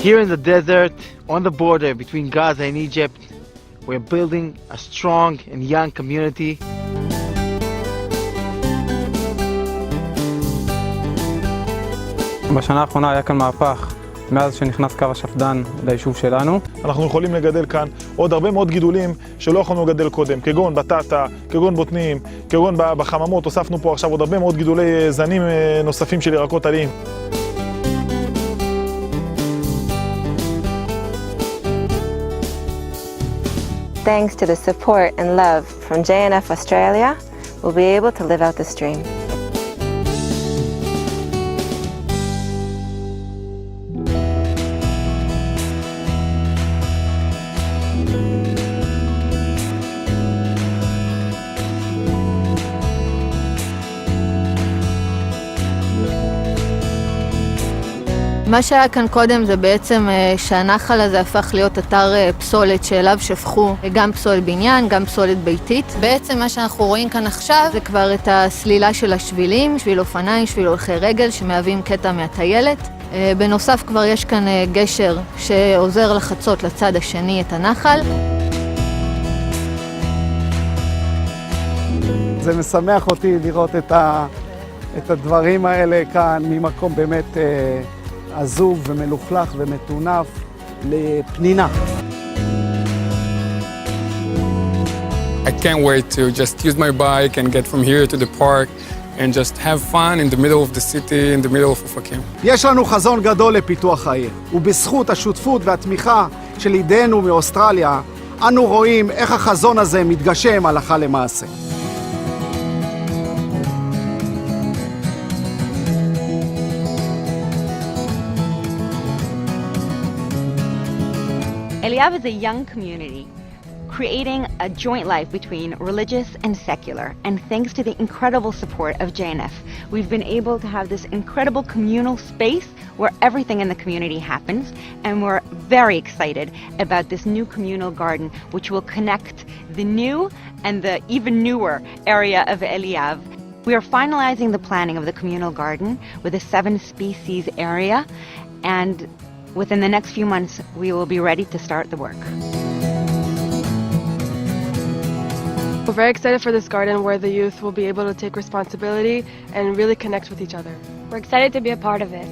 Here in the desert, on the border between Gaza and Egypt, we're building a strong and young community. בשנה האחרונה היה כאן מהפך, מאז שנכנס קו השפד"ן ליישוב שלנו. אנחנו יכולים לגדל כאן עוד הרבה מאוד גידולים שלא יכולנו לגדל קודם, כגון בטטה, כגון בוטנים, כגון בחממות. הוספנו פה עכשיו עוד הרבה מאוד גידולי זנים נוספים של ירקות עליים. Thanks to the support and love from JNF Australia, we'll be able to live out this dream. מה שהיה כאן קודם זה בעצם שהנחל הזה הפך להיות אתר פסולת שאליו שפכו גם פסולת בניין, גם פסולת ביתית. בעצם מה שאנחנו רואים כאן עכשיו זה כבר את הסלילה של השבילים, שביל אופניים, שביל הולכי רגל שמהווים קטע מהטיילת. בנוסף כבר יש כאן גשר שעוזר לחצות לצד השני את הנחל. זה משמח אותי לראות את הדברים האלה כאן ממקום באמת עזוב ומלוכלך ומטונף לפנינה. I can't wait to just use my bike and get from here to the park and just have fun in the middle of the city, in the middle of Ofakim. יש לנו חזון גדול לפיתוח העיר, ובזכות השותפות והתמיכה של ידידינו מאוסטרליה, אנו רואים איך החזון הזה מתגשם הלכה למעשה. Eliav is a young community creating a joint life between religious and secular, and thanks to the incredible support of JNF, we've been able to have this incredible communal space where everything in the community happens, and we're very excited about this new communal garden which will connect the new and the even newer area of Eliav. We are finalizing the planning of the communal garden with a 7-species area, and within the next few months, we will be ready to start the work. We're very excited for this garden where the youth will be able to take responsibility and really connect with each other. We're excited to be a part of it.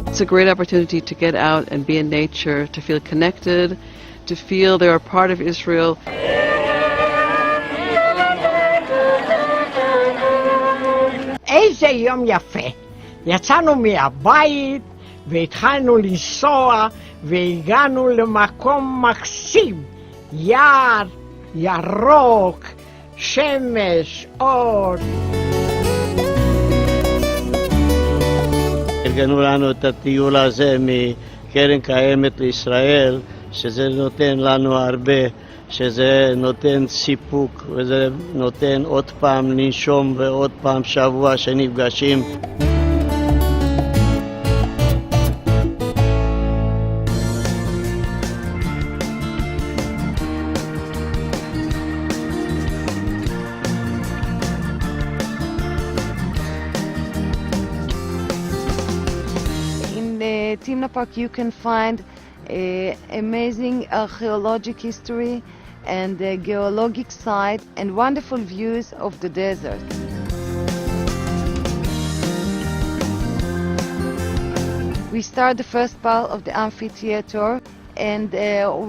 It's a great opportunity to get out and be in nature, to feel connected, to feel they're a part of Israel. איזה יום יפה. יצאנו מהבית והתחלנו לנסוע והגענו למקום מקסים. יער, ירוק, שמש, אור. ארגנו לנו את הטיול הזה מקרן קיימת לישראל, שזה נותן לנו הרבה, שזה נותן סיפוק, וזה נותן עוד פעם לנשום ועוד פעם שבוע שנפגשים. Timna Park you can find amazing archaeological history and geologic site and wonderful views of the desert. We start the first part of the amphitheater, and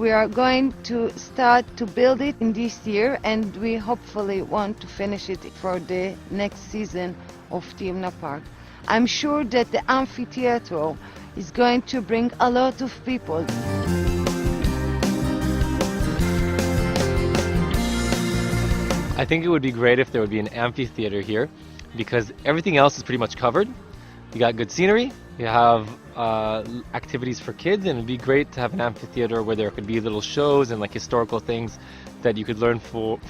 we are going to start to build it in this year, and we hopefully want to finish it for the next season of Timna Park. I'm sure that the amphitheater is going to bring a lot of people. I think it would be great if there would be an amphitheater here, because everything else is pretty much covered. You got good scenery, you have activities for kids, and it'd be great to have an amphitheater where there could be little shows and like historical things that you could learn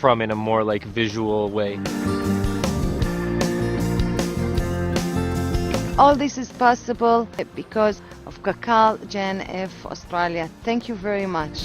from in a more like visual way. All this is possible because of KKL-JNF Australia. Thank you very much.